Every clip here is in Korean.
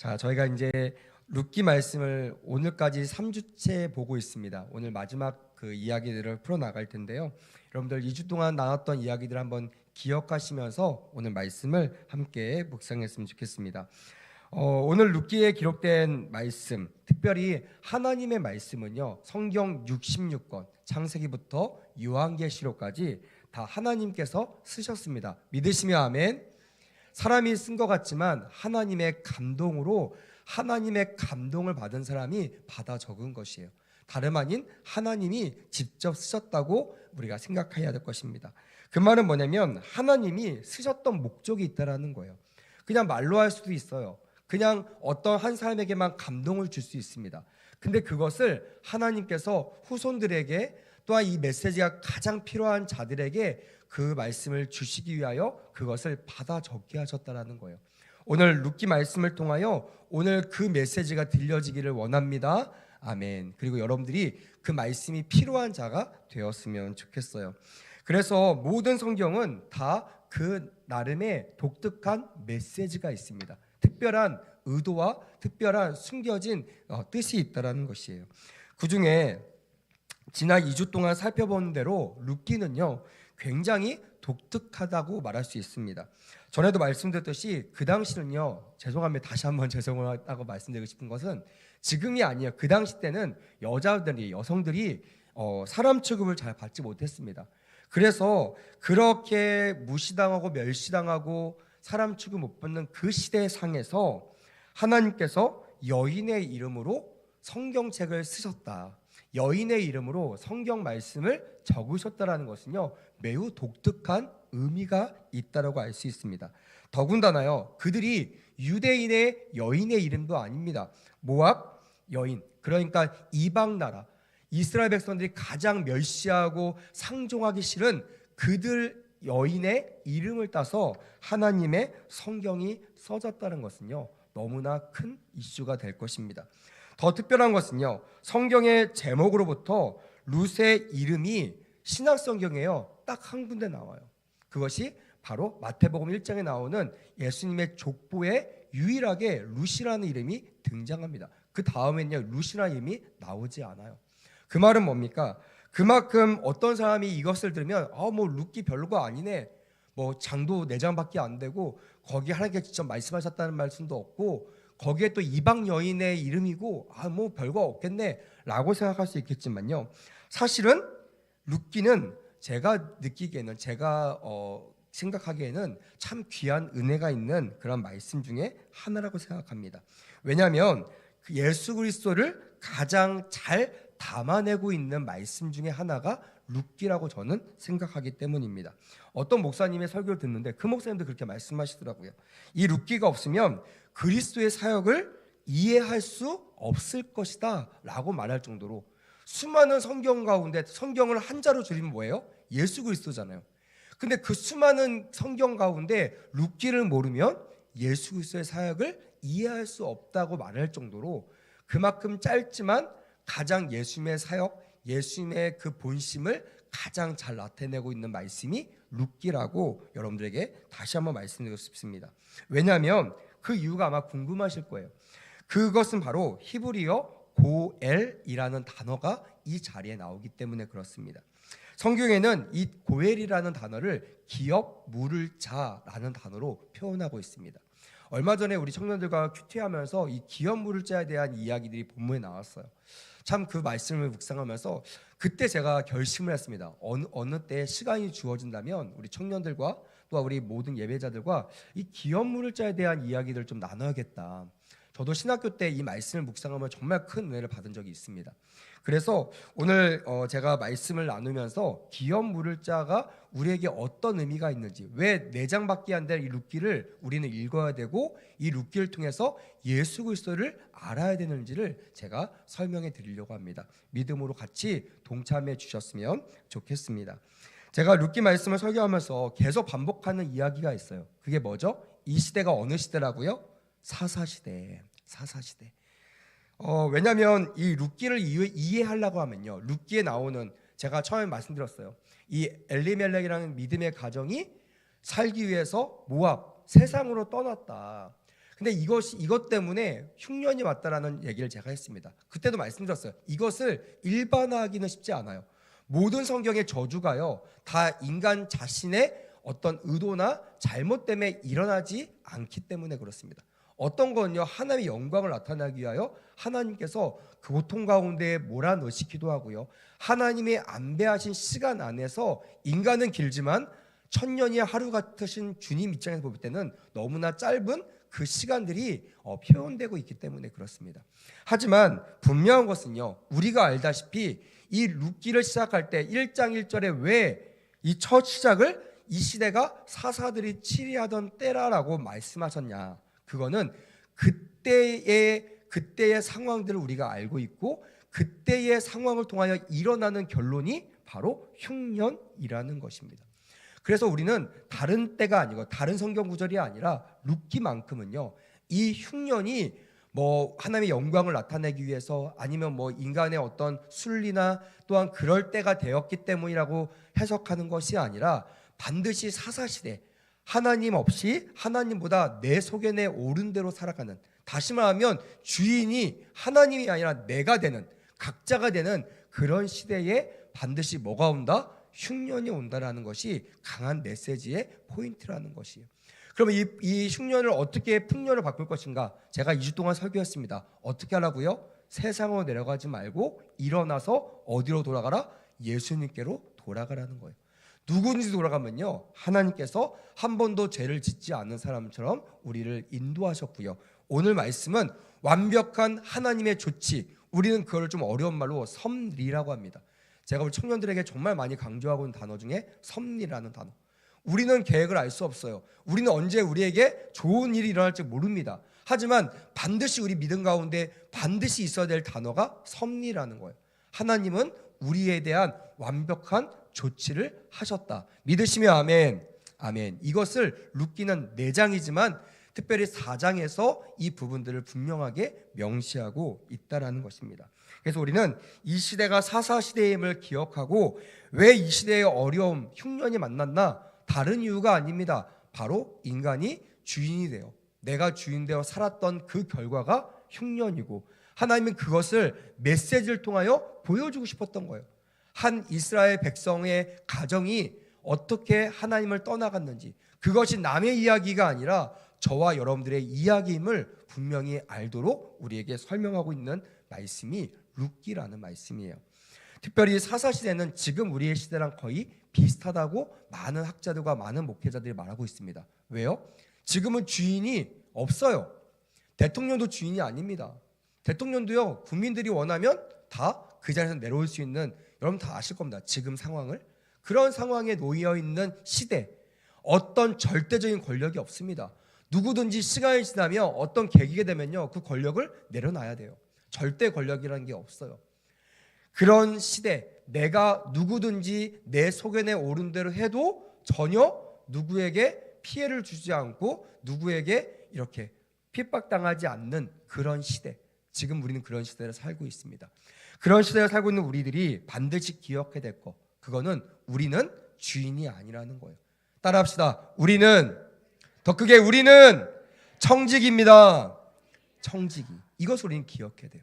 자, 저희가 이제 룻기 말씀을 오늘까지 3주째 보고 있습니다. 오늘 마지막 그 이야기들을 풀어 나갈 텐데요. 여러분들 2주 동안 나눴던 이야기들 한번 기억하시면서 오늘 말씀을 함께 묵상했으면 좋겠습니다. 오늘 룻기에 기록된 말씀, 특별히 하나님의 말씀은요, 성경 66권, 창세기부터 요한계시록까지 다 하나님께서 쓰셨습니다. 믿으시면 아멘. 사람이 쓴 것 같지만 하나님의 감동으로 하나님의 감동을 받은 사람이 받아 적은 것이에요. 다름 아닌 하나님이 직접 쓰셨다고 우리가 생각해야 될 것입니다. 그 말은 뭐냐면 하나님이 쓰셨던 목적이 있다라는 거예요. 그냥 말로 할 수도 있어요. 그냥 어떤 한 사람에게만 감동을 줄 수 있습니다. 근데 그것을 하나님께서 후손들에게 또한 이 메시지가 가장 필요한 자들에게 그 말씀을 주시기 위하여 그것을 받아 적게 하셨다라는 거예요. 오늘 룻기 말씀을 통하여 오늘 그 메시지가 들려지기를 원합니다. 아멘. 그리고 여러분들이 그 말씀이 필요한 자가 되었으면 좋겠어요. 그래서 모든 성경은 다 그 나름의 독특한 메시지가 있습니다. 특별한 의도와 특별한 숨겨진 뜻이 있다라는 것이에요. 그 중에 지난 2주 동안 살펴본 대로 룻기는요, 굉장히 독특하다고 말할 수 있습니다. 전에도 말씀드렸듯이 그 당시는요, 죄송합니다. 다시 한번 죄송하다고 말씀드리고 싶은 것은 지금이 아니에요. 그 당시 때는 여성들이 사람 취급을 잘 받지 못했습니다. 그래서 그렇게 무시당하고 멸시당하고 사람 취급 못 받는 그 시대 상에서 하나님께서 여인의 이름으로 성경책을 쓰셨다. 여인의 이름으로 성경 말씀을 적으셨다라는 것은요, 매우 독특한 의미가 있다라고 알 수 있습니다. 더군다나요, 그들이 유대인의 여인의 이름도 아닙니다. 모압 여인, 그러니까 이방 나라, 이스라엘 백성들이 가장 멸시하고 상종하기 싫은 그들 여인의 이름을 따서 하나님의 성경이 써졌다는 것은요, 너무나 큰 이슈가 될 것입니다. 더 특별한 것은요, 성경의 제목으로부터 룻의 이름이 신약 성경에요, 딱 한 군데 나와요. 그것이 바로 마태복음 1장에 나오는 예수님의 족보에 유일하게 룻이라는 이름이 등장합니다. 그 다음에는요, 룻이라는 이름이 나오지 않아요. 그 말은 뭡니까? 그만큼 어떤 사람이 이것을 들으면 뭐 룻기 별거 아니네, 뭐 장도 4장밖에 안 되고 거기 하나님께 직접 말씀하셨다는 말씀도 없고 거기에 또 이방 여인의 이름이고 뭐 별거 없겠네 라고 생각할 수 있겠지만요, 사실은 룻기는 제가 느끼기에는, 제가 생각하기에는 참 귀한 은혜가 있는 그런 말씀 중에 하나라고 생각합니다. 왜냐하면 예수 그리스도를 가장 잘 담아내고 있는 말씀 중에 하나가 룻기라고 저는 생각하기 때문입니다. 어떤 목사님의 설교를 듣는데 그 목사님도 그렇게 말씀하시더라고요. 이 룻기가 없으면 그리스도의 사역을 이해할 수 없을 것이다 라고 말할 정도로, 수많은 성경 가운데 성경을 한자로 줄이면 뭐예요? 예수 그리스도잖아요. 근데 그 수많은 성경 가운데 룻기를 모르면 예수 그리스도의 사역을 이해할 수 없다고 말할 정도로 그만큼 짧지만 가장 예수님의 사역, 예수님의 그 본심을 가장 잘 나타내고 있는 말씀이 룻기라고 여러분들에게 다시 한번 말씀드리고 싶습니다. 왜냐하면 그 이유가 아마 궁금하실 거예요. 그것은 바로 히브리어 고엘이라는 단어가 이 자리에 나오기 때문에 그렇습니다. 성경에는 이 고엘이라는 단어를 기업 물을 자라는 단어로 표현하고 있습니다. 얼마 전에 우리 청년들과 큐티하면서 이 기업 물을 자에 대한 이야기들이 본문에 나왔어요. 참 그 말씀을 묵상하면서 그때 제가 결심을 했습니다. 어느 때 시간이 주어진다면 우리 청년들과 또 우리 모든 예배자들과 이 기업 물을 자에 대한 이야기를 좀 나눠야겠다. 저도 신학교 때 이 말씀을 묵상하면 정말 큰 은혜를 받은 적이 있습니다. 그래서 오늘 제가 말씀을 나누면서 기업 물을 자가 우리에게 어떤 의미가 있는지, 왜 4장밖에 안 될 이 룻기를 우리는 읽어야 되고 이 룻기를 통해서 예수 그리스도를 알아야 되는지를 제가 설명해 드리려고 합니다. 믿음으로 같이 동참해 주셨으면 좋겠습니다. 제가 룻기 말씀을 설교하면서 계속 반복하는 이야기가 있어요. 그게 뭐죠? 이 시대가 어느 시대라고요? 사사시대. 왜냐하면 이 룻기를 이해하려고 하면요, 룻기에 나오는, 제가 처음에 말씀드렸어요, 이 엘리멜렉이라는 믿음의 가정이 살기 위해서 모압 세상으로 떠났다. 근데 이것 때문에 흉년이 왔다라는 얘기를 제가 했습니다. 그때도 말씀드렸어요. 이것을 일반화하기는 쉽지 않아요. 모든 성경의 저주가요, 다 인간 자신의 어떤 의도나 잘못 때문에 일어나지 않기 때문에 그렇습니다. 어떤 건요, 하나님의 영광을 나타내기 위하여 하나님께서 그 고통 가운데 몰아넣으시기도 하고요, 하나님의 안배하신 시간 안에서, 인간은 길지만 천년이 하루 같으신 주님 입장에서 볼 때는 너무나 짧은 그 시간들이 표현되고 있기 때문에 그렇습니다. 하지만 분명한 것은요, 우리가 알다시피 이 룻기를 시작할 때 1장 1절에 왜 이 첫 시작을 이 시대가 사사들이 치리하던 때라라고 말씀하셨냐. 그거는 그때의 상황들을 우리가 알고 있고, 그때의 상황을 통하여 일어나는 결론이 바로 흉년이라는 것입니다. 그래서 우리는 다른 때가 아니고 다른 성경 구절이 아니라 룻기만큼은요, 이 흉년이 뭐 하나님의 영광을 나타내기 위해서, 아니면 뭐 인간의 어떤 순리나 또한 그럴 때가 되었기 때문이라고 해석하는 것이 아니라 반드시 사사시대, 하나님 없이 하나님보다 내 속에 내 옳은 대로 살아가는, 다시 말하면 주인이 하나님이 아니라 내가 되는, 각자가 되는 그런 시대에 반드시 뭐가 온다? 흉년이 온다라는 것이 강한 메시지의 포인트라는 것이에요. 그러면 이 흉년을 어떻게 풍년을 바꿀 것인가? 제가 2주 동안 설교했습니다. 어떻게 하라고요? 세상으로 내려가지 말고 일어나서 어디로 돌아가라? 예수님께로 돌아가라는 거예요. 누구든지 돌아가면요, 하나님께서 한 번도 죄를 짓지 않는 사람처럼 우리를 인도하셨고요, 오늘 말씀은 완벽한 하나님의 조치, 우리는 그걸 좀 어려운 말로 섭리라고 합니다. 제가 우리 청년들에게 정말 많이 강조하고 있는 단어 중에 섭리라는 단어. 우리는 계획을 알 수 없어요. 우리는 언제 우리에게 좋은 일이 일어날지 모릅니다. 하지만 반드시 우리 믿음 가운데 반드시 있어야 될 단어가 섭리라는 거예요. 하나님은 우리에 대한 완벽한 조치를 하셨다. 믿으시면 아멘. 아멘. 이것을 룻기는 4장이지만 특별히 4장에서 이 부분들을 분명하게 명시하고 있다라는 것입니다. 그래서 우리는 이 시대가 사사시대임을 기억하고, 왜 이 시대의 어려움, 흉년이 만났나? 다른 이유가 아닙니다. 바로 인간이 주인이 되어, 내가 주인 되어 살았던 그 결과가 흉년이고, 하나님은 그것을 메시지를 통하여 보여주고 싶었던 거예요. 한 이스라엘 백성의 가정이 어떻게 하나님을 떠나갔는지, 그것이 남의 이야기가 아니라 저와 여러분들의 이야기임을 분명히 알도록 우리에게 설명하고 있는 말씀이 룻기라는 말씀이에요. 특별히 사사시대는 지금 우리의 시대랑 거의 비슷하다고 많은 학자들과 많은 목회자들이 말하고 있습니다. 왜요? 지금은 주인이 없어요. 대통령도 주인이 아닙니다. 대통령도요, 국민들이 원하면 다 그 자리에서 내려올 수 있는, 여러분 다 아실 겁니다. 지금 상황을. 그런 상황에 놓여 있는 시대, 어떤 절대적인 권력이 없습니다. 누구든지 시간이 지나면 어떤 계기가 되면요, 그 권력을 내려놔야 돼요. 절대 권력이라는 게 없어요. 그런 시대, 내가 누구든지 내 속에 내 옳은 대로 해도 전혀 누구에게 피해를 주지 않고 누구에게 이렇게 핍박당하지 않는 그런 시대, 지금 우리는 그런 시대를 살고 있습니다. 그런 시대를 살고 있는 우리들이 반드시 기억해야 될 것, 그거는 우리는 주인이 아니라는 거예요. 따라합시다. 우리는, 더 크게, 우리는 청지기입니다. 청지기. 이것을 우리는 기억해야 돼요.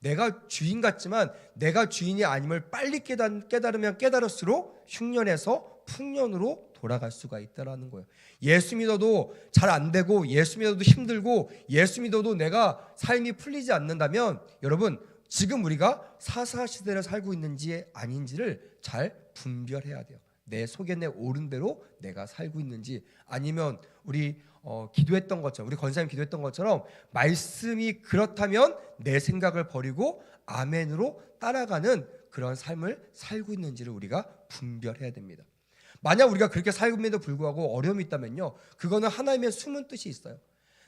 내가 주인 같지만 내가 주인이 아님을 빨리 깨달으면 깨달을수록 흉년에서 풍년으로 돌아갈 수가 있다는 거예요. 예수 믿어도 잘 안 되고, 예수 믿어도 힘들고, 예수 믿어도 내가 삶이 풀리지 않는다면, 여러분 지금 우리가 사사시대를 살고 있는지 아닌지를 잘 분별해야 돼요. 내 속에 내 옳은 대로 내가 살고 있는지, 아니면 우리 기도했던 것처럼, 우리 권사님 기도했던 것처럼 말씀이 그렇다면 내 생각을 버리고 아멘으로 따라가는 그런 삶을 살고 있는지를 우리가 분별해야 됩니다. 만약 우리가 그렇게 살금에도 불구하고 어려움이 있다면요, 그거는 하나님의 숨은 뜻이 있어요.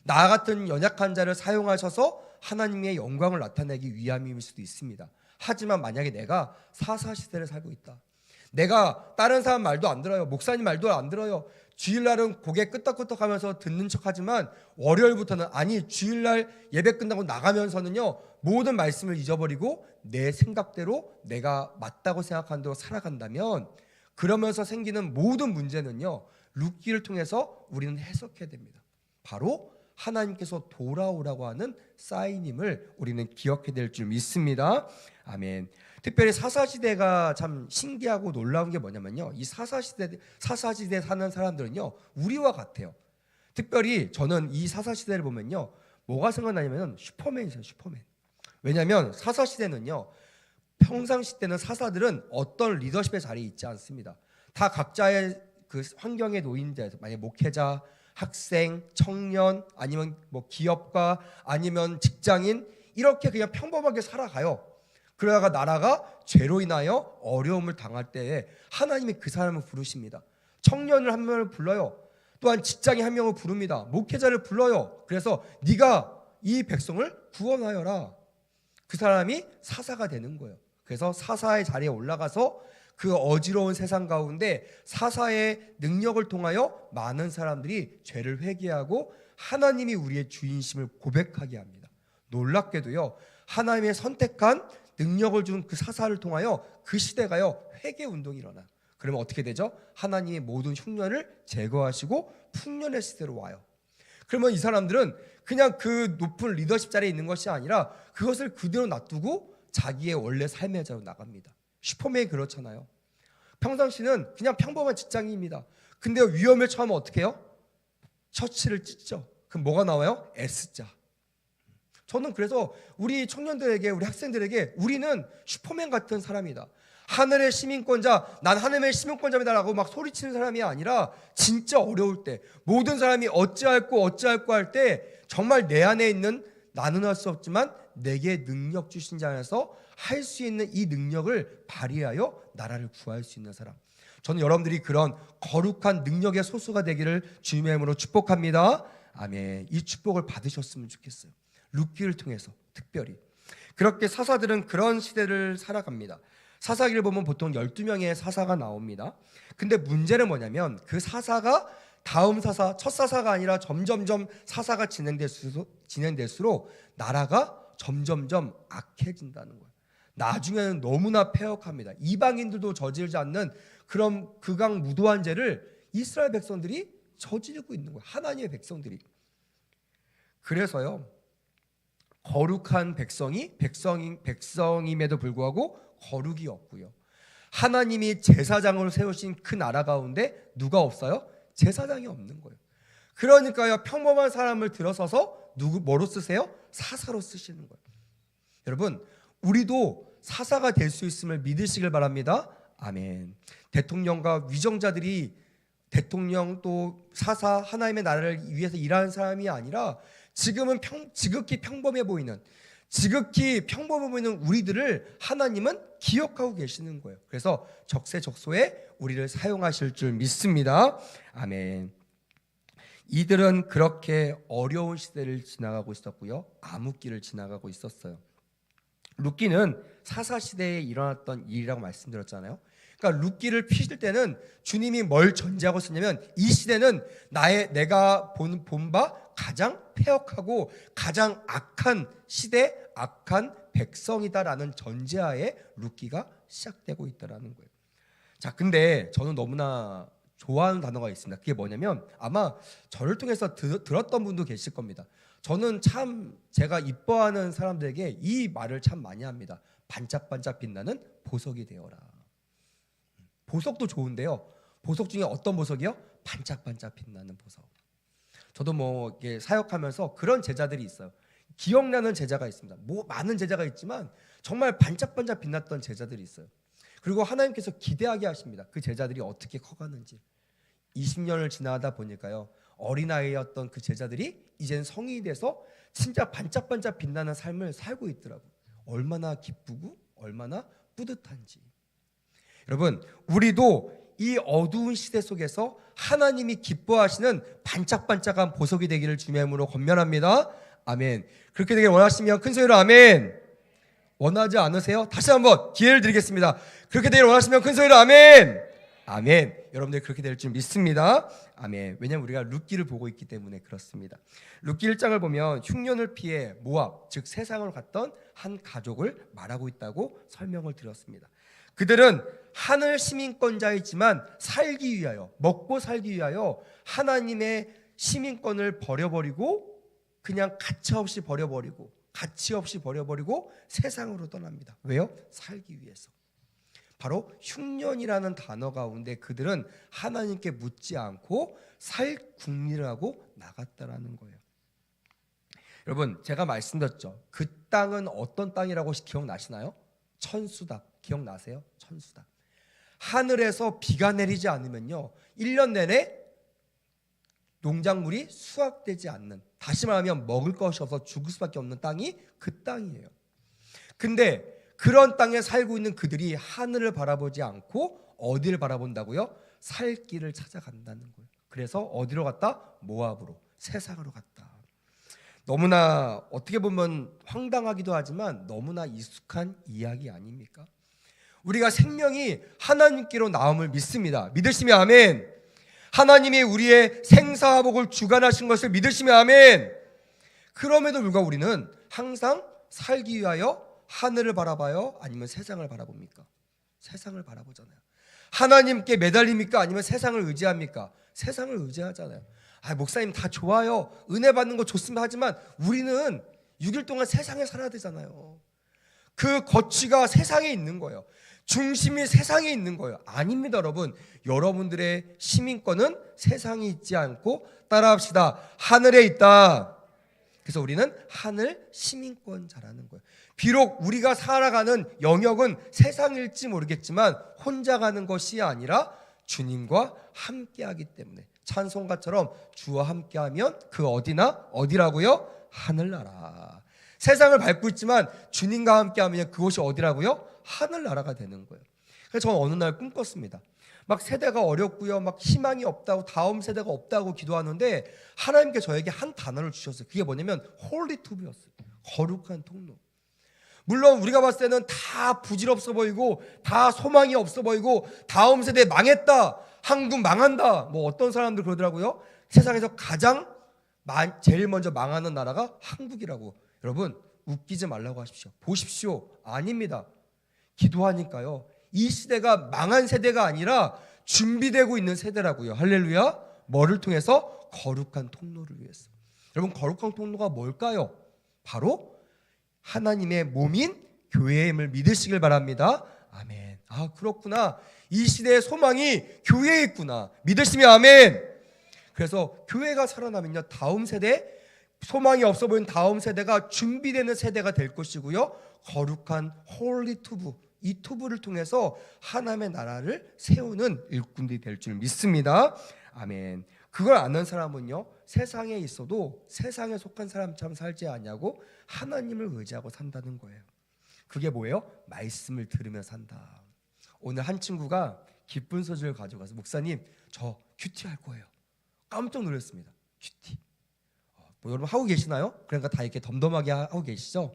나 같은 연약한 자를 사용하셔서 하나님의 영광을 나타내기 위함일 수도 있습니다. 하지만 만약에 내가 사사시대를 살고 있다, 내가 다른 사람 말도 안 들어요, 목사님 말도 안 들어요, 주일날은 고개 끄덕끄덕하면서 듣는 척하지만 월요일부터는, 아니 주일날 예배 끝나고 나가면서는요, 모든 말씀을 잊어버리고 내 생각대로 내가 맞다고 생각하는 대로 살아간다면, 그러면서 생기는 모든 문제는요, 룻기를 통해서 우리는 해석해야 됩니다. 바로 하나님께서 돌아오라고 하는 사인임을 우리는 기억해야 될 줄 믿습니다. 아멘. 특별히 사사시대가 참 신기하고 놀라운 게 뭐냐면요, 이 사사시대 사는 사람들은요 우리와 같아요. 특별히 저는 이 사사시대를 보면요 뭐가 생각나냐면 슈퍼맨이세요. 슈퍼맨. 왜냐하면 사사시대는요, 평상시 때는 사사들은 어떤 리더십의 자리에 있지 않습니다. 다 각자의 그 환경에 놓인 데, 만약 목회자, 학생, 청년, 아니면 뭐 기업가, 아니면 직장인, 이렇게 그냥 평범하게 살아가요. 그러다가 나라가 죄로 인하여 어려움을 당할 때에 하나님이 그 사람을 부르십니다. 청년을 한 명을 불러요. 또한 직장인 한 명을 부릅니다. 목회자를 불러요. 그래서 네가 이 백성을 구원하여라. 그 사람이 사사가 되는 거예요. 그래서 사사의 자리에 올라가서 그 어지러운 세상 가운데 사사의 능력을 통하여 많은 사람들이 죄를 회개하고 하나님이 우리의 주인심을 고백하게 합니다. 놀랍게도요, 하나님의 선택한 능력을 준 그 사사를 통하여 그 시대가요 회개 운동이 일어나요. 그러면 어떻게 되죠? 하나님의 모든 흉년을 제거하시고 풍년의 시대로 와요. 그러면 이 사람들은 그냥 그 높은 리더십 자리에 있는 것이 아니라 그것을 그대로 놔두고 자기의 원래 삶의 자로 나갑니다. 슈퍼맨이 그렇잖아요. 평상시는 그냥 평범한 직장인입니다. 근데 위험에 처하면 어떻게 해요? 셔츠를 찢죠. 그럼 뭐가 나와요? S자. 저는 그래서 우리 청년들에게, 우리 학생들에게 우리는 슈퍼맨 같은 사람이다. 하늘의 시민권자, 난 하늘의 시민권자입니다라고 막 소리치는 사람이 아니라 진짜 어려울 때, 모든 사람이 어찌할꼬 할 때 정말 내 안에 있는 나는 할 수 없지만 내게 능력 주신 자 안에서 할 수 있는 이 능력을 발휘하여 나라를 구할 수 있는 사람. 저는 여러분들이 그런 거룩한 능력의 소수가 되기를 주님의 이름으로 축복합니다. 아멘. 이 축복을 받으셨으면 좋겠어요. 룻기를 통해서 특별히. 그렇게 사사들은 그런 시대를 살아갑니다. 사사기를 보면 보통 12명의 사사가 나옵니다. 근데 문제는 뭐냐면 그 사사가 다음 사사, 첫 사사가 아니라 점점점 사사가 진행될수록 나라가 점점점 악해진다는 거예요. 나중에는 너무나 폐역합니다. 이방인들도 저지르지 않는 그런 극악무도한 죄를 이스라엘 백성들이 저지르고 있는 거예요. 하나님의 백성들이. 그래서요, 거룩한 백성임에도 불구하고 거룩이 없고요. 하나님이 제사장으로 세우신 그 나라 가운데 누가 없어요? 제사장이 없는 거예요. 그러니까요, 평범한 사람을 들어서서 뭐로 쓰세요? 사사로 쓰시는 거예요. 여러분, 우리도 사사가 될 수 있음을 믿으시길 바랍니다. 아멘. 대통령과 위정자들이 대통령 또 사사, 하나님의 나라를 위해서 일하는 사람이 아니라 지금은 지극히 평범해 보이는 우리들을 하나님은 기억하고 계시는 거예요. 그래서 적세적소에 우리를 사용하실 줄 믿습니다. 아멘. 이들은 그렇게 어려운 시대를 지나가고 있었고요, 암흑기를 지나가고 있었어요. 룻기는 사사시대에 일어났던 일이라고 말씀드렸잖아요. 그러니까 룻기를 피실 때는 주님이 뭘 전제하고 쓰냐면 이 시대는 내가 본 바 가장 폐역하고 가장 악한 시대, 악한 백성이다라는 전제하에 룻기가 시작되고 있다라는 거예요. 자, 근데 저는 너무나 좋아하는 단어가 있습니다. 그게 뭐냐면 아마 저를 통해서 들었던 분도 계실 겁니다. 저는 참 제가 이뻐하는 사람들에게 이 말을 참 많이 합니다. 반짝반짝 빛나는 보석이 되어라. 보석도 좋은데요, 보석 중에 어떤 보석이요? 반짝반짝 빛나는 보석. 저도 뭐 이렇게 사역하면서 그런 제자들이 있어요. 기억나는 제자가 있습니다. 뭐 많은 제자가 있지만 정말 반짝반짝 빛났던 제자들이 있어요. 그리고 하나님께서 기대하게 하십니다. 그 제자들이 어떻게 커가는지. 20년을 지나다 보니까요, 어린아이였던 그 제자들이 이젠 성인이 돼서 진짜 반짝반짝 빛나는 삶을 살고 있더라고요. 얼마나 기쁘고 얼마나 뿌듯한지. 여러분, 우리도 이 어두운 시대 속에서 하나님이 기뻐하시는 반짝반짝한 보석이 되기를 주님의 이름으로 권면합니다. 아멘. 그렇게 되길 원하시면 큰 소리로 아멘. 원하지 않으세요? 다시 한번 기회를 드리겠습니다. 그렇게 되길 원하시면 큰 소리로 아멘. 아멘. 여러분들 그렇게 될 줄 믿습니다. 아멘. 왜냐하면 우리가 룻기를 보고 있기 때문에 그렇습니다. 룻기 1장을 보면 흉년을 피해 모압, 즉 세상으로 갔던 한 가족을 말하고 있다고 설명을 드렸습니다. 그들은 하늘 시민권자이지만 살기 위하여, 먹고 살기 위하여 하나님의 시민권을 버려버리고 그냥 가차없이 버려버리고 세상으로 떠납니다. 왜요? 살기 위해서. 바로 흉년이라는 단어 가운데 그들은 하나님께 묻지 않고 살 궁리를 하고 나갔다라는 거예요. 여러분, 제가 말씀드렸죠. 그 땅은 어떤 땅이라고 기억나시나요? 천수답. 기억나세요? 천수답. 하늘에서 비가 내리지 않으면요 1년 내내 농작물이 수확되지 않는, 다시 말하면 먹을 것이 없어 죽을 수밖에 없는 땅이 그 땅이에요. 근데 그런 땅에 살고 있는 그들이 하늘을 바라보지 않고 어디를 바라본다고요? 살 길을 찾아간다는 거예요. 그래서 어디로 갔다? 모압으로, 세상으로 갔다. 너무나 어떻게 보면 황당하기도 하지만 너무나 익숙한 이야기 아닙니까? 우리가 생명이 하나님께로 나옴을 믿습니다. 믿으시면 아멘. 하나님이 우리의 생사복을 주관하신 것을 믿으시면 아멘. 그럼에도 불구하고 우리는 항상 살기 위하여 하늘을 바라봐요? 아니면 세상을 바라봅니까? 세상을 바라보잖아요. 하나님께 매달립니까? 아니면 세상을 의지합니까? 세상을 의지하잖아요. 목사님 다 좋아요. 은혜 받는 거 좋습니다. 하지만 우리는 6일 동안 세상에 살아야 되잖아요. 그 거취가 세상에 있는 거예요. 중심이 세상에 있는 거예요. 아닙니다, 여러분. 여러분들의 시민권은 세상에 있지 않고 따라합시다. 하늘에 있다. 그래서 우리는 하늘 시민권자라는 거예요. 비록 우리가 살아가는 영역은 세상일지 모르겠지만 혼자 가는 것이 아니라 주님과 함께하기 때문에 찬송가처럼 주와 함께하면 그 어디나 어디라고요? 하늘나라. 세상을 밟고 있지만 주님과 함께하면 그곳이 어디라고요? 하늘나라가 되는 거예요. 그래서 저는 어느 날 꿈꿨습니다. 막 세대가 어렵고요, 막 희망이 없다고, 다음 세대가 없다고 기도하는데 하나님께 저에게 한 단어를 주셨어요. 그게 뭐냐면 홀리 투브였어요. 거룩한 통로. 물론 우리가 봤을 때는 다 부질없어 보이고 다 소망이 없어 보이고 다음 세대 망했다, 한국 망한다, 뭐 어떤 사람들 그러더라고요. 세상에서 가장 제일 먼저 망하는 나라가 한국이라고. 여러분 웃기지 말라고 하십시오. 보십시오. 아닙니다. 기도하니까요, 이 시대가 망한 세대가 아니라 준비되고 있는 세대라고요. 할렐루야. 뭐를 통해서? 거룩한 통로를 위해서. 여러분 거룩한 통로가 뭘까요? 바로 하나님의 몸인 교회임을 믿으시길 바랍니다. 아멘. 그렇구나. 이 시대의 소망이 교회에 있구나. 믿으시면 아멘. 그래서 교회가 살아나면요, 다음 세대, 소망이 없어 보이는 다음 세대가 준비되는 세대가 될 것이고요, 거룩한 홀리 투브, 이 투브를 통해서 하나님의 나라를 세우는 일꾼들이 될 줄 믿습니다. 아멘. 그걸 아는 사람은요, 세상에 있어도 세상에 속한 사람처럼 살지 않냐고 하나님을 의지하고 산다는 거예요. 그게 뭐예요? 말씀을 들으며 산다. 오늘 한 친구가 기쁜 소식을 가져가서, 목사님 저 큐티 할 거예요. 깜짝 놀랐습니다. 큐티. 여러분 하고 계시나요? 그러니까 다 이렇게 덤덤하게 하고 계시죠?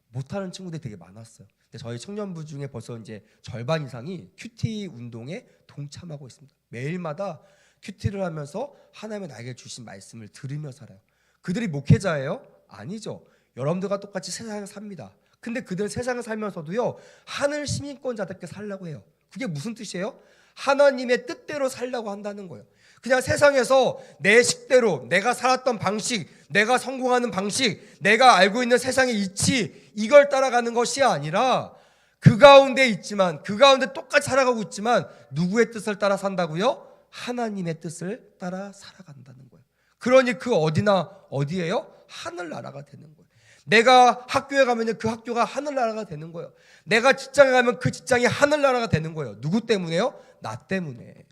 못하는 친구들이 되게 많았어요. 근데 저희 청년부 중에 벌써 이제 절반 이상이 큐티 운동에 동참하고 있습니다. 매일마다 큐티를 하면서 하나님의 나에게 주신 말씀을 들으며 살아요. 그들이 목회자예요? 아니죠. 여러분들과 똑같이 세상을 삽니다. 근데 그들은 세상을 살면서도요, 하늘 시민권자답게 살려고 해요. 그게 무슨 뜻이에요? 하나님의 뜻대로 살려고 한다는 거예요. 그냥 세상에서 내 식대로, 내가 살았던 방식, 내가 성공하는 방식, 내가 알고 있는 세상의 이치, 이걸 따라가는 것이 아니라 그 가운데 있지만, 그 가운데 똑같이 살아가고 있지만 누구의 뜻을 따라 산다고요? 하나님의 뜻을 따라 살아간다는 거예요. 그러니 그 어디나 어디예요? 하늘나라가 되는 거예요. 내가 학교에 가면 그 학교가 하늘나라가 되는 거예요. 내가 직장에 가면 그 직장이 하늘나라가 되는 거예요. 누구 때문에요? 나 때문에.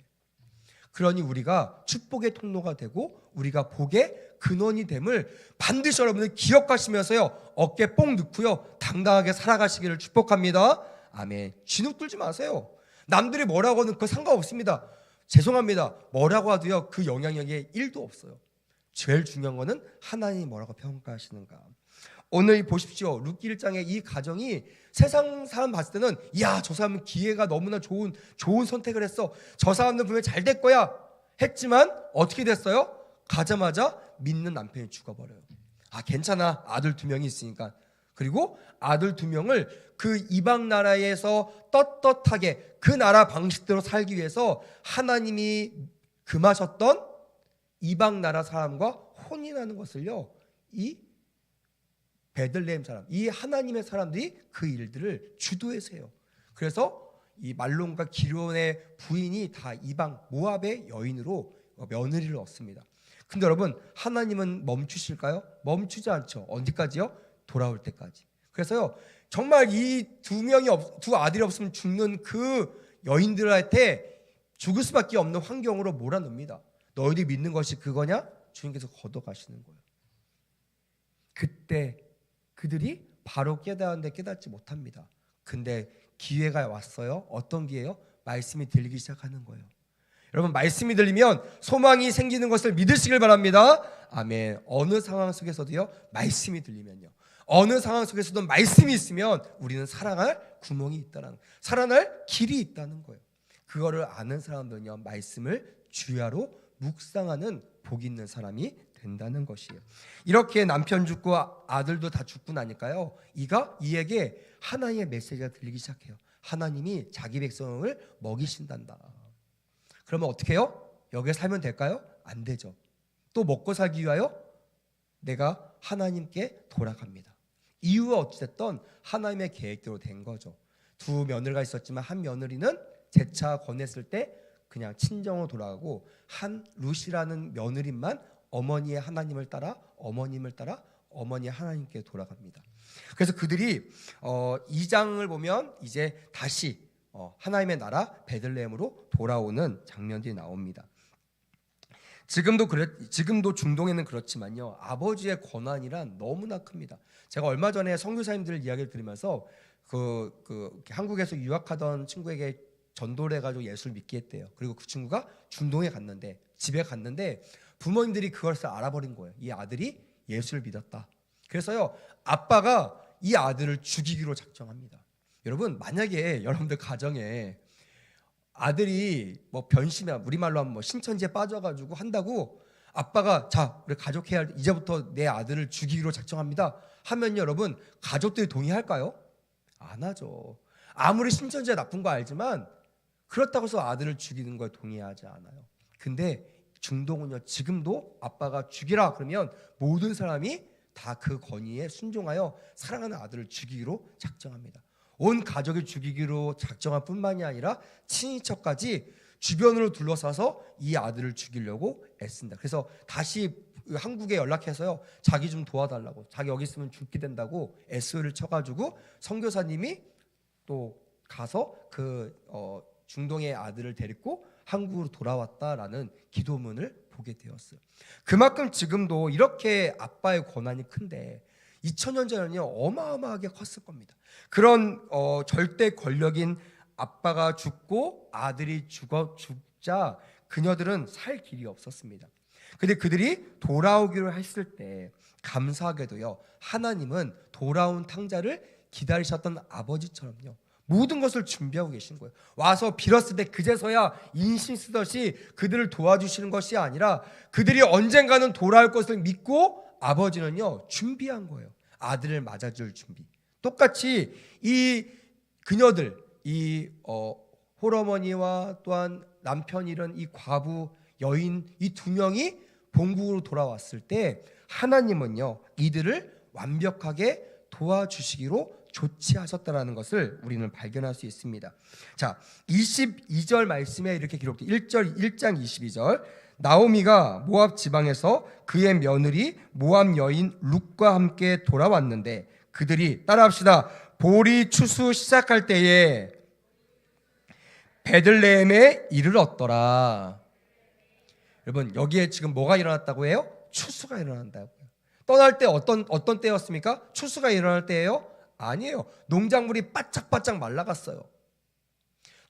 그러니 우리가 축복의 통로가 되고 우리가 복의 근원이 됨을 반드시 여러분들 기억하시면서요, 어깨 뽕 넣고요, 당당하게 살아가시기를 축복합니다. 아멘. 진흙 들지 마세요. 남들이 뭐라고 하는 그거 상관없습니다. 죄송합니다. 뭐라고 하도요, 그 영향력이 1도 없어요. 제일 중요한 거는 하나님이 뭐라고 평가하시는가. 오늘 보십시오. 룻기 1장의 이 가정이 세상 사람 봤을 때는, 이야, 저 사람은 기회가 너무나 좋은 선택을 했어, 저 사람은 분명히 잘 될 거야 했지만 어떻게 됐어요? 가자마자 믿는 남편이 죽어버려요. 괜찮아, 아들 2명이 있으니까. 그리고 아들 2명을 그 이방 나라에서 떳떳하게 그 나라 방식대로 살기 위해서 하나님이 금하셨던 이방 나라 사람과 혼인하는 것을요, 이 베들레헴 사람, 이 하나님의 사람들이 그 일들을 주도해서 해요. 그래서 이 말론과 기론의 부인이 다 이방 모압의 여인으로 며느리를 얻습니다. 근데 여러분, 하나님은 멈추실까요? 멈추지 않죠. 어디까지요? 돌아올 때까지. 그래서요, 정말 이 두 아들이 없으면 죽는 그 여인들한테 죽을 수밖에 없는 환경으로 몰아넣습니다. 너희들이 믿는 것이 그거냐? 주님께서 걷어가시는 거예요. 그때 그들이 바로 깨달았는데 깨닫지 못합니다. 근데 기회가 왔어요. 어떤 기회요? 말씀이 들리기 시작하는 거예요. 여러분, 말씀이 들리면 소망이 생기는 것을 믿으시길 바랍니다. 아멘. 어느 상황 속에서도요, 말씀이 들리면요, 어느 상황 속에서도 말씀이 있으면 우리는 살아갈 구멍이 있다는, 살아날 길이 있다는 거예요. 그거를 아는 사람들은요, 말씀을 주야로 묵상하는 복 있는 사람이 된다는 것이에요. 이렇게 남편 죽고 아들도 다 죽고 나니까요, 이에게 하나님의 메시지가 들리기 시작해요. 하나님이 자기 백성을 먹이신단다. 그러면 어떻게 해요? 여기에 살면 될까요? 안 되죠. 또 먹고 살기 위하여 내가 하나님께 돌아갑니다. 이유가 어찌됐든 하나님의 계획대로 된 거죠. 두 며느리가 있었지만 한 며느리는 재차 권했을 때 그냥 친정으로 돌아가고, 한 룻이라는 며느리만 어머니의 하나님을 따라 어머니의 하나님께 돌아갑니다. 그래서 그들이 2장을 보면 이제 다시 하나님의 나라 베들레헴으로 돌아오는 장면들이 나옵니다. 지금도 중동에는 그렇지만요, 아버지의 권한이란 너무나 큽니다. 제가 얼마 전에 선교사님들 이야기를 들으면서 한국에서 유학하던 친구에게 전도를 해가지고 예수를 믿게 했대요. 그리고 그 친구가 중동에 갔는데, 집에 갔는데 부모님들이 그것을 알아버린 거예요. 이 아들이 예수를 믿었다. 그래서요, 아빠가 이 아들을 죽이기로 작정합니다. 여러분, 만약에 여러분들 가정에 아들이 뭐 변심이야, 우리말로 하면 뭐 신천지에 빠져가지고 한다고 아빠가 자, 우리 가족해야 할, 이제부터 내 아들을 죽이기로 작정합니다 하면 여러분, 가족들이 동의할까요? 안 하죠. 아무리 신천지가 나쁜 거 알지만 그렇다고 해서 아들을 죽이는 거에 동의하지 않아요. 근데 중동은요, 지금도 아빠가 죽이라 그러면 모든 사람이 다 그 권위에 순종하여 사랑하는 아들을 죽이기로 작정합니다. 온 가족을 죽이기로 작정할 뿐만이 아니라 친인척까지 주변으로 둘러싸서 이 아들을 죽이려고 애쓴다. 그래서 다시 한국에 연락해서요, 자기 좀 도와달라고, 자기 여기 있으면 죽게 된다고 SO를 쳐가지고 선교사님이 또 가서 중동의 아들을 데리고 한국으로 돌아왔다라는 기도문을 보게 되었어요. 그만큼 지금도 이렇게 아빠의 권한이 큰데 2000년 전에는요, 어마어마하게 컸을 겁니다. 그런 절대 권력인 아빠가 죽고 아들이 죽자 그녀들은 살 길이 없었습니다. 근데 그들이 돌아오기로 했을 때 감사하게도요, 하나님은 돌아온 탕자를 기다리셨던 아버지처럼요, 모든 것을 준비하고 계신 거예요. 와서 빌었을 때 그제서야 인신 쓰듯이 그들을 도와주시는 것이 아니라 그들이 언젠가는 돌아올 것을 믿고 아버지는요, 준비한 거예요. 아들을 맞아줄 준비. 똑같이 이 그녀들, 이 홀어머니와 또한 남편이 잃은 이 과부 여인, 이 두 명이 본국으로 돌아왔을 때 하나님은요, 이들을 완벽하게 도와주시기로 조치하셨다라는 것을 우리는 발견할 수 있습니다. 자, 22절 말씀에 이렇게 기록돼 1장 22절, 나오미가 모압 지방에서 그의 며느리 모압 여인 룻과 함께 돌아왔는데 그들이, 따라합시다, 보리 추수 시작할 때에 베들레헴에 이르렀더라. 여러분, 여기에 지금 뭐가 일어났다고 해요? 추수가 일어난다고요. 떠날 때 어떤 때였습니까? 추수가 일어날 때예요? 아니에요. 농작물이 바짝바짝 말라갔어요.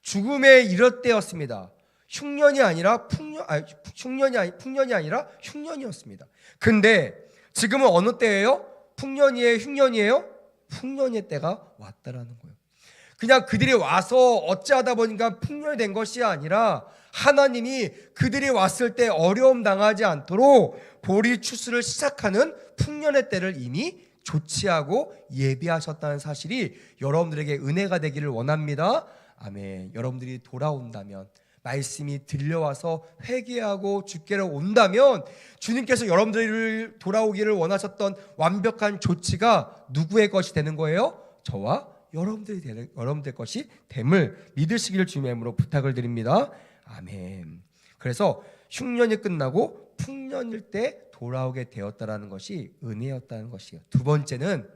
죽음에 이를 때였습니다. 풍년이 아니라 흉년이었습니다. 근데 지금은 어느 때예요? 풍년이에요? 흉년이에요? 풍년의 때가 왔다라는 거예요. 그냥 그들이 와서 어찌하다 보니까 풍년이 된 것이 아니라 하나님이 그들이 왔을 때 어려움 당하지 않도록 보리 추수를 시작하는 풍년의 때를 이미 조치하고 예비하셨다는 사실이 여러분들에게 은혜가 되기를 원합니다. 아멘. 여러분들이 돌아온다면, 말씀이 들려와서 회개하고 주께로 온다면 주님께서 여러분들을 돌아오기를 원하셨던 완벽한 조치가 누구의 것이 되는 거예요? 저와 여러분들 것이 됨을 믿으시기를 주님의 이름으로 부탁을 드립니다. 아멘. 그래서 흉년이 끝나고 풍년일 때 돌아오게 되었다라는 것이 은혜였다는 것이에요. 두 번째는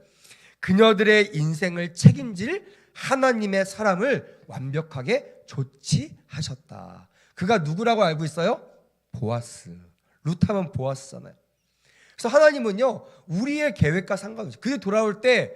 그녀들의 인생을 책임질 하나님의 사람을 완벽하게 조치하셨다. 그가 누구라고 알고 있어요? 보아스. 룻하면 보아스잖아요. 그래서 하나님은요, 우리의 계획과 상관없이 그게 돌아올 때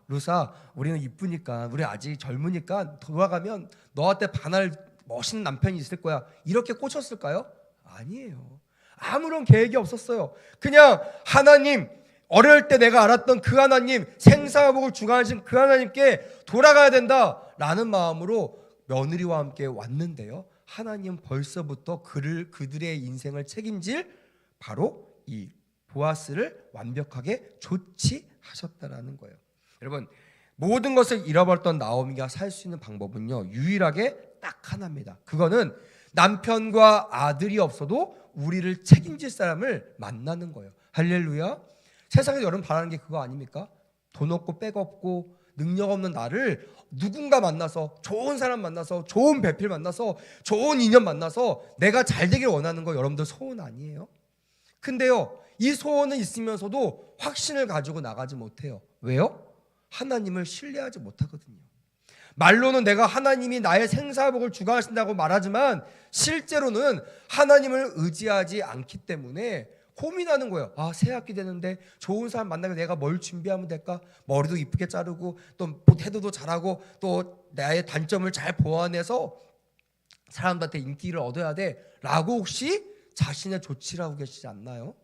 룻아, 우리는 이쁘니까, 우리 아직 젊으니까 돌아가면 너한테 반할 멋있는 남편이 있을 거야, 이렇게 꽂혔을까요? 아니에요. 아무런 계획이 없었어요. 그냥 하나님, 어릴 때 내가 알았던 그 하나님, 생사복을 주관하신 그 하나님께 돌아가야 된다라는 마음으로 며느리와 함께 왔는데요, 하나님 벌써부터 그들의 인생을 책임질 바로 이 보아스를 완벽하게 조치하셨다라는 거예요. 여러분, 모든 것을 잃어버렸던 나오미가 살 수 있는 방법은요, 유일하게 딱 하나입니다. 그거는 남편과 아들이 없어도 우리를 책임질 사람을 만나는 거예요. 할렐루야. 세상에서 여러분 바라는 게 그거 아닙니까? 돈 없고 백 없고 능력 없는 나를 누군가 만나서, 좋은 사람 만나서, 좋은 배필 만나서, 좋은 인연 만나서 내가 잘 되길 원하는 거 여러분들 소원 아니에요? 근데요, 이 소원은 있으면서도 확신을 가지고 나가지 못해요. 왜요? 하나님을 신뢰하지 못하거든요. 말로는 내가 하나님이 나의 생사복을 주관하신다고 말하지만 실제로는 하나님을 의지하지 않기 때문에 고민하는 거예요. 새 학기 되는데 좋은 사람 만나면 내가 뭘 준비하면 될까? 머리도 이쁘게 자르고 또 태도도 잘하고 또 나의 단점을 잘 보완해서 사람들한테 인기를 얻어야 돼 라고 혹시 자신의 조치를 하고 계시지 않나요?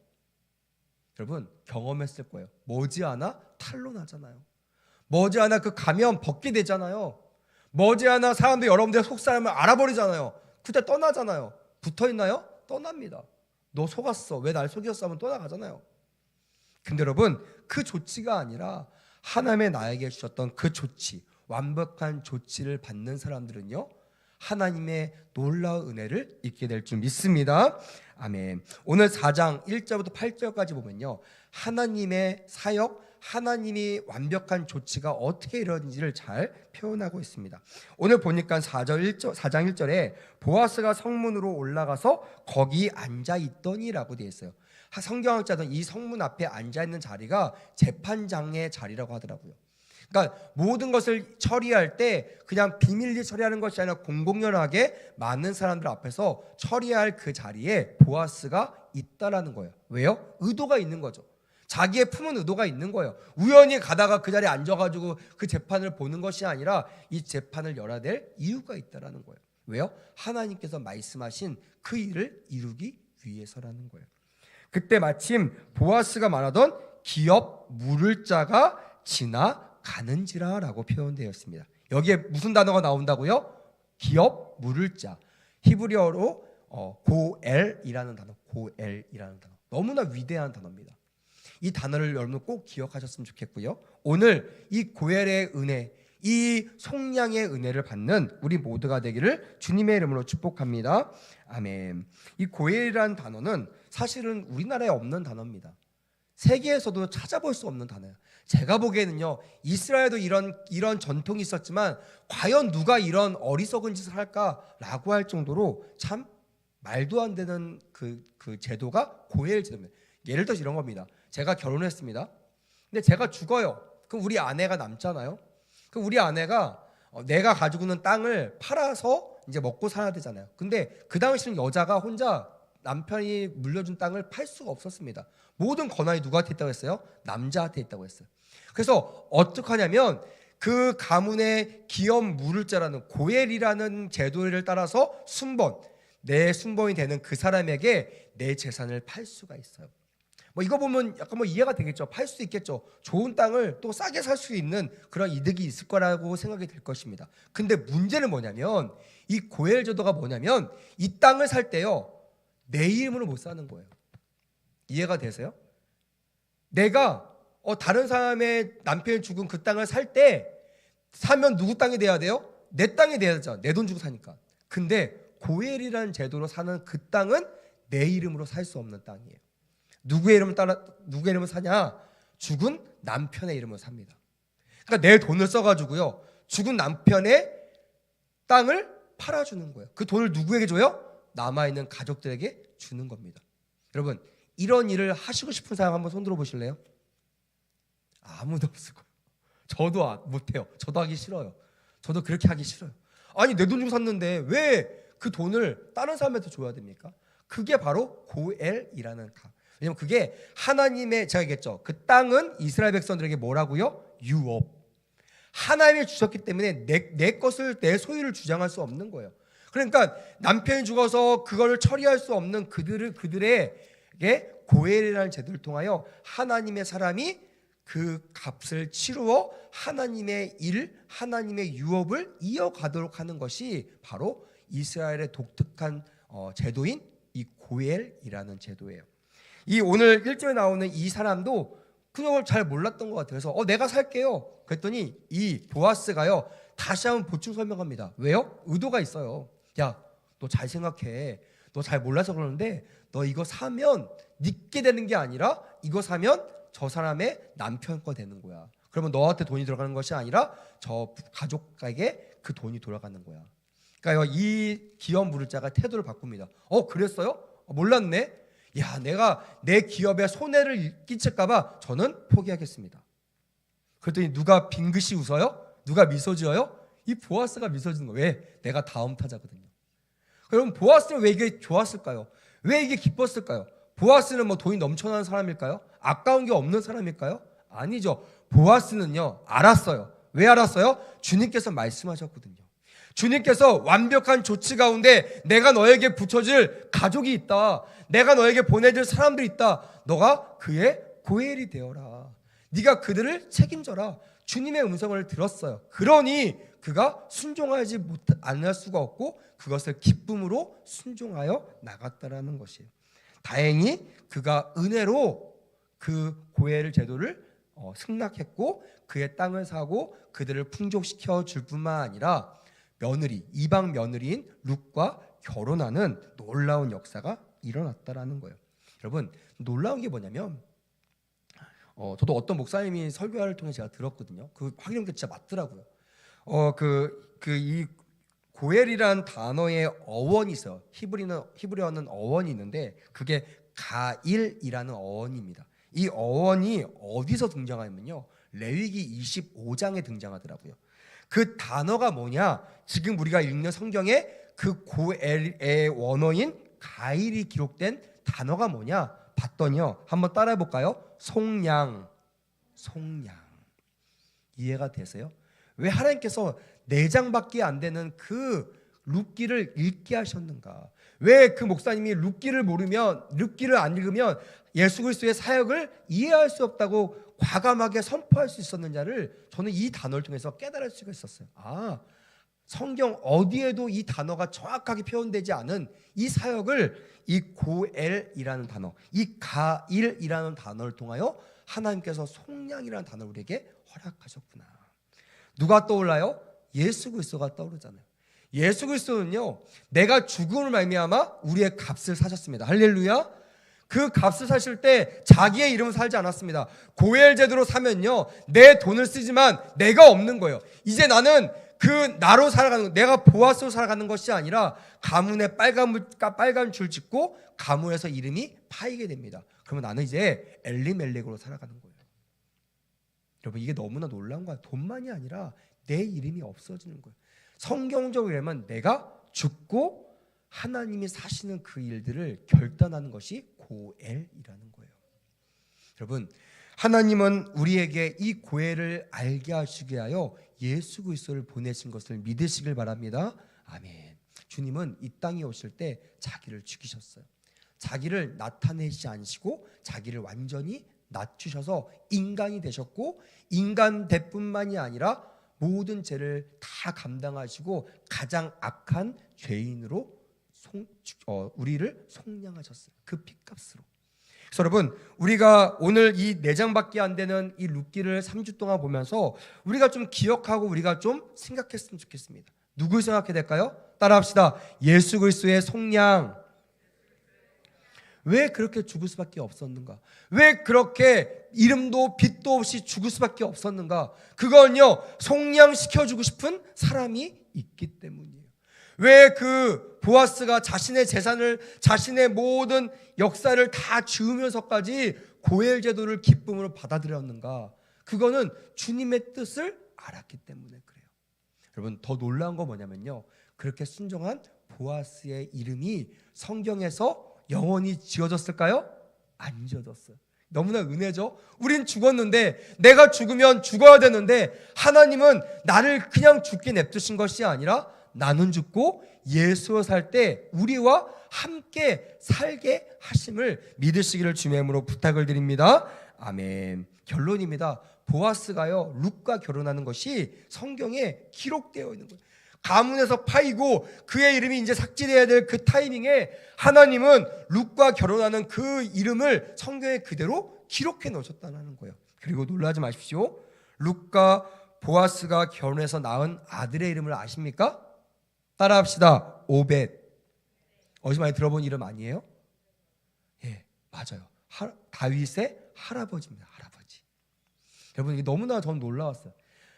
여러분, 경험했을 거예요. 머지않아 탄로나잖아요. 머지않아 그 가면 벗게 되잖아요. 머지않아 사람들이 여러분들의 속사람을 알아버리잖아요. 그때 떠나잖아요. 붙어있나요? 떠납니다. 너 속았어, 왜 날 속였어 하면 떠나가잖아요. 근데 여러분, 그 조치가 아니라 하나님의 나에게 주셨던 그 조치, 완벽한 조치를 받는 사람들은요, 하나님의 놀라운 은혜를 잊게 될 줄 믿습니다. 아멘. 오늘 4장 1절부터 8절까지 보면요, 하나님의 사역, 하나님이 완벽한 조치가 어떻게 이루어진지를 잘 표현하고 있습니다. 오늘 보니까 4장 1절에 보아스가 성문으로 올라가서 거기 앉아있더니라고 되어 있어요. 성경학자들은 이 성문 앞에 앉아있는 자리가 재판장의 자리라고 하더라고요. 그러니까 모든 것을 처리할 때 그냥 비밀리 처리하는 것이 아니라 공공연하게 많은 사람들 앞에서 처리할 그 자리에 보아스가 있다라는 거예요. 왜요? 의도가 있는 거죠. 자기의 품은 의도가 있는 거예요. 우연히 가다가 그 자리에 앉아가지고 그 재판을 보는 것이 아니라 이 재판을 열어야 될 이유가 있다라는 거예요. 왜요? 하나님께서 말씀하신 그 일을 이루기 위해서라는 거예요. 그때 마침 보아스가 말하던 기업 물을 자가 지나가는지라 라고 표현되어 있습니다. 여기에 무슨 단어가 나온다고요? 기업 물을 자. 히브리어로 고엘이라는 단어, 고엘이라는 단어. 너무나 위대한 단어입니다. 이 단어를 여러분 꼭 기억하셨으면 좋겠고요. 오늘 이 고엘의 은혜, 이 속량의 은혜를 받는 우리 모두가 되기를 주님의 이름으로 축복합니다. 아멘. 이 고엘이라는 단어는 사실은 우리나라에 없는 단어입니다. 세계에서도 찾아볼 수 없는 단어예요. 제가 보기에는요, 이스라엘도 이런 전통이 있었지만 과연 누가 이런 어리석은 짓을 할까라고 할 정도로 참 말도 안 되는 그 제도가 고엘 제도입니다. 예를 들어서 이런 겁니다. 제가 결혼했습니다. 근데 제가 죽어요. 그럼 우리 아내가 남잖아요. 그럼 우리 아내가 내가 가지고 있는 땅을 팔아서 이제 먹고 살아야 되잖아요. 근데 그 당시는 여자가 혼자 남편이 물려준 땅을 팔 수가 없었습니다. 모든 권한이 누구한테 있다고 했어요? 남자한테 있다고 했어요. 그래서 어떻게 하냐면 그 가문의 기업 물을 자라는 고엘이라는 제도를 따라서 내 순번이 되는 그 사람에게 내 재산을 팔 수가 있어요. 이거 보면 약간 이해가 되겠죠. 팔 수 있겠죠. 좋은 땅을 또 싸게 살 수 있는 그런 이득이 있을 거라고 생각이 될 것입니다. 근데 문제는 뭐냐면 이 고엘 제도가 뭐냐면 이 땅을 살 때요, 내 이름으로 못 사는 거예요. 이해가 되세요? 내가 다른 사람의 남편이 죽은 그 땅을 살 때 사면 누구 땅이 돼야 돼요? 내 땅이 돼야 되죠. 내 돈 주고 사니까. 근데 고엘이라는 제도로 사는 그 땅은 내 이름으로 살 수 없는 땅이에요. 누구의 이름을 사냐? 죽은 남편의 이름으로 삽니다. 그러니까 내 돈을 써가지고요, 죽은 남편의 땅을 팔아주는 거예요. 그 돈을 누구에게 줘요? 남아있는 가족들에게 주는 겁니다. 여러분, 이런 일을 하시고 싶은 사람 한번 손 들어 보실래요? 아무도 없을 거예요. 저도 못해요. 저도 하기 싫어요. 저도 그렇게 하기 싫어요. 아니, 내 돈 주고 샀는데 왜 그 돈을 다른 사람한테 줘야 됩니까? 그게 바로 고엘이라는 가. 왜냐면 그게 하나님의, 제가 얘기했죠, 그 땅은 이스라엘 백성들에게 뭐라고요? 유업. 하나님이 주셨기 때문에 내 것을, 내 소유를 주장할 수 없는 거예요. 그러니까 남편이 죽어서 그걸 처리할 수 없는 그들에게 고엘이라는 제도를 통하여 하나님의 사람이 그 값을 치루어 하나님의 일, 하나님의 유업을 이어가도록 하는 것이 바로 이스라엘의 독특한 제도인 이 고엘이라는 제도예요. 이 오늘 1절에 나오는 이 사람도 그걸 잘 몰랐던 것 같아요. 그래서 내가 살게요. 그랬더니 이 보아스가요, 다시 한번 보충 설명합니다. 왜요? 의도가 있어요. 야, 너 잘 생각해. 너 잘 몰라서 그러는데 너 이거 사면 네게 되는 게 아니라 이거 사면 저 사람의 남편 거 되는 거야. 그러면 너한테 돈이 들어가는 것이 아니라 저 가족에게 그 돈이 돌아가는 거야. 그러니까 이 기업 물을 자가 태도를 바꿉니다. 그랬어요? 몰랐네. 야, 내가 내 기업에 손해를 끼칠까봐 저는 포기하겠습니다. 그랬더니 누가 빙긋이 웃어요? 누가 미소 지어요? 이 보아스가 미소 지는 거예요. 왜? 내가 다음 타자거든요. 그럼 보아스는 왜 이게 좋았을까요? 왜 이게 기뻤을까요? 보아스는 뭐 돈이 넘쳐나는 사람일까요? 아까운 게 없는 사람일까요? 아니죠. 보아스는요, 알았어요. 왜 알았어요? 주님께서 말씀하셨거든요. 주님께서 완벽한 조치 가운데 내가 너에게 붙여줄 가족이 있다. 내가 너에게 보내줄 사람들이 있다. 너가 그의 고엘이 되어라. 네가 그들을 책임져라. 주님의 음성을 들었어요. 그러니 그가 순종하지 않을 수가 없고 그것을 기쁨으로 순종하여 나갔다라는 것이에요. 다행히 그가 은혜로 그 고엘 제도를 승낙했고 그의 땅을 사고 그들을 풍족시켜 줄 뿐만 아니라 이방 며느리인 룻과 결혼하는 놀라운 역사가 일어났다라는 거예요. 여러분, 놀라운 게 뭐냐면 저도 어떤 목사님이 설교를 통해 제가 들었거든요. 그 확인한 게 진짜 맞더라고요. 이 고엘이라는 단어의 어원이 있어요. 히브리어는 어원이 있는데 그게 가일이라는 어원입니다. 이 어원이 어디서 등장하냐면요, 레위기 25장에 등장하더라고요. 그 단어가 뭐냐? 지금 우리가 읽는 성경에 그 고엘의 원어인 가일이 기록된 단어가 뭐냐? 봤더니요, 한번 따라해 볼까요? 속량. 이해가 되세요? 왜 하나님께서 4장밖에 안 되는 그 룻기를 읽게 하셨는가? 왜 그 목사님이 룻기를 안 읽으면 예수 그리스도의 사역을 이해할 수 없다고 과감하게 선포할 수 있었느냐를 저는 이 단어를 통해서 깨달을 수가 있었어요. 성경 어디에도 이 단어가 정확하게 표현되지 않은 이 사역을 이 고엘이라는 단어, 이 가일이라는 단어를 통하여 하나님께서 속량이라는 단어를 우리에게 허락하셨구나. 누가 떠올라요? 예수 그리스도가 떠오르잖아요. 예수 그리스도는요, 내가 죽음을 말미암아 우리의 값을 사셨습니다. 할렐루야. 그 값을 사실 때 자기의 이름을 살지 않았습니다. 고엘 제도로 사면요, 내 돈을 쓰지만 내가 없는 거예요. 이제 나는 나로 살아가는, 내가 보아스로 살아가는 것이 아니라 가문에 빨간 줄 짓고 가문에서 이름이 파이게 됩니다. 그러면 나는 이제 엘리멜렉으로 살아가는 거예요. 여러분, 이게 너무나 놀라운 거야. 돈만이 아니라 내 이름이 없어지는 거예요. 성경적으로 보면 내가 죽고 하나님이 사시는 그 일들을 결단하는 것이 고엘이라는 거예요. 여러분, 하나님은 우리에게 이 고엘을 알게 하시게 하여 예수 그리스도를 보내신 것을 믿으시길 바랍니다. 아멘. 주님은 이 땅에 오실 때 자기를 죽이셨어요. 자기를 나타내지 않으시고 자기를 완전히 낮추셔서 인간이 되셨고, 인간 대뿐만이 아니라 모든 죄를 다 감당하시고 가장 악한 죄인으로 우리를 속량하셨어요. 그 핏값으로. 그래서 여러분, 우리가 오늘 이 4장밖에 안 되는 이 룻기를 3주 동안 보면서 우리가 좀 기억하고 우리가 좀 생각했으면 좋겠습니다. 누굴 생각해야 될까요? 따라합시다. 예수 그리스도의 속량. 왜 그렇게 죽을 수밖에 없었는가? 왜 그렇게 이름도 빛도 없이 죽을 수밖에 없었는가? 그건요, 속량시켜주고 싶은 사람이 있기 때문이에요. 왜 그 보아스가 자신의 재산을, 자신의 모든 역사를 다 지으면서까지 고엘 제도를 기쁨으로 받아들였는가? 그거는 주님의 뜻을 알았기 때문에 그래요. 여러분, 더 놀라운 거 뭐냐면요, 그렇게 순종한 보아스의 이름이 성경에서 영원히 지어졌을까요? 안 지어졌어요. 너무나 은혜죠. 우린 죽었는데, 내가 죽으면 죽어야 되는데, 하나님은 나를 그냥 죽게 냅두신 것이 아니라 나는 죽고 예수로 살 때 우리와 함께 살게 하심을 믿으시기를 주님의 이름으로 부탁을 드립니다. 아멘. 결론입니다. 보아스가요, 룻과 결혼하는 것이 성경에 기록되어 있는 거예요. 가문에서 파이고 그의 이름이 이제 삭제되어야 될 그 타이밍에 하나님은 룻과 결혼하는 그 이름을 성경에 그대로 기록해 놓으셨다는 거예요. 그리고 놀라지 마십시오. 룻과 보아스가 결혼해서 낳은 아들의 이름을 아십니까? 따라합시다. 오벳. 어디서 많이 들어본 이름 아니에요? 예, 맞아요. 다윗의 할아버지입니다. 할아버지. 여러분, 이게 너무나 전 놀라웠어요.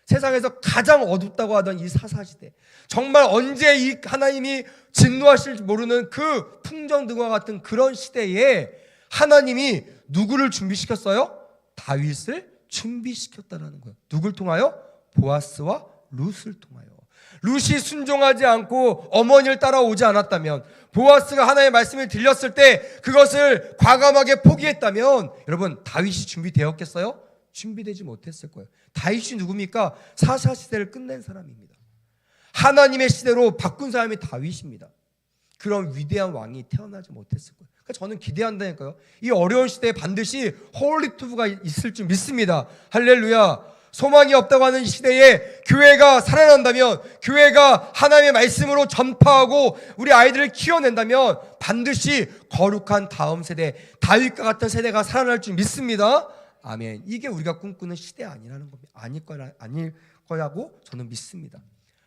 세상에서 가장 어둡다고 하던 이 사사시대, 정말 언제 이 하나님이 진노하실지 모르는 그 풍정등화 같은 그런 시대에 하나님이 누구를 준비시켰어요? 다윗을 준비시켰다는 거예요. 누굴 통하여? 보아스와 룻을 통하여. 룻이 순종하지 않고 어머니를 따라오지 않았다면, 보아스가 하나님의 말씀을 들렸을 때 그것을 과감하게 포기했다면, 여러분, 다윗이 준비되었겠어요? 준비되지 못했을 거예요. 다윗이 누굽니까? 사사 시대를 끝낸 사람입니다. 하나님의 시대로 바꾼 사람이 다윗입니다. 그런 위대한 왕이 태어나지 못했을 거예요. 그러니까 저는 기대한다니까요. 이 어려운 시대에 반드시 홀리투브가 있을 줄 믿습니다. 할렐루야. 소망이 없다고 하는 이 시대에 교회가 살아난다면, 교회가 하나님의 말씀으로 전파하고 우리 아이들을 키워낸다면 반드시 거룩한 다음 세대, 다윗과 같은 세대가 살아날 줄 믿습니다. 아멘. 이게 우리가 꿈꾸는 시대 아니라는 겁니다. 아닐 거라고 저는 믿습니다.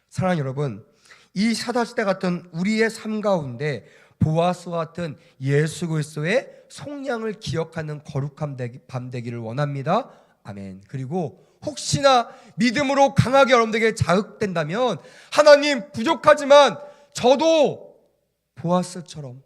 사랑하는 여러분, 이 사사시대 같은 우리의 삶 가운데 보아스와 같은 예수 그리스도의 속량을 기억하는 거룩한 밤 되기를 원합니다. 아멘. 그리고 혹시나 믿음으로 강하게 여러분들에게 자극된다면, 하나님 부족하지만 저도 보아스처럼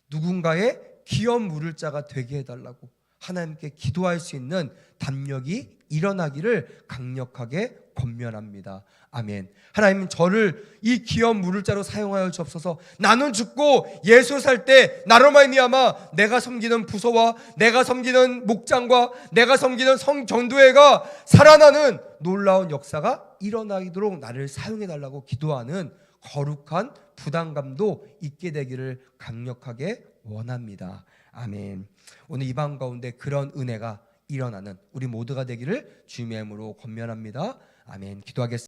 누군가의 기업 물을 자가 되게 해달라고 하나님께 기도할 수 있는 담력이 일어나기를 강력하게 권면합니다. 아멘. 하나님, 저를 이 기업 물을 자로 사용하여 주옵소서. 나는 죽고 예수 살 때 나로 말미암아 내가 섬기는 부서와 내가 섬기는 목장과 내가 섬기는 성전도회가 살아나는 놀라운 역사가 일어나도록 나를 사용해 달라고 기도하는 거룩한 부담감도 있게 되기를 강력하게 원합니다. 아멘. 오늘 이 밤 가운데 그런 은혜가 일어나는 우리 모두가 되기를 주님의 이름으로 권면합니다. 아멘. 기도하겠습니다.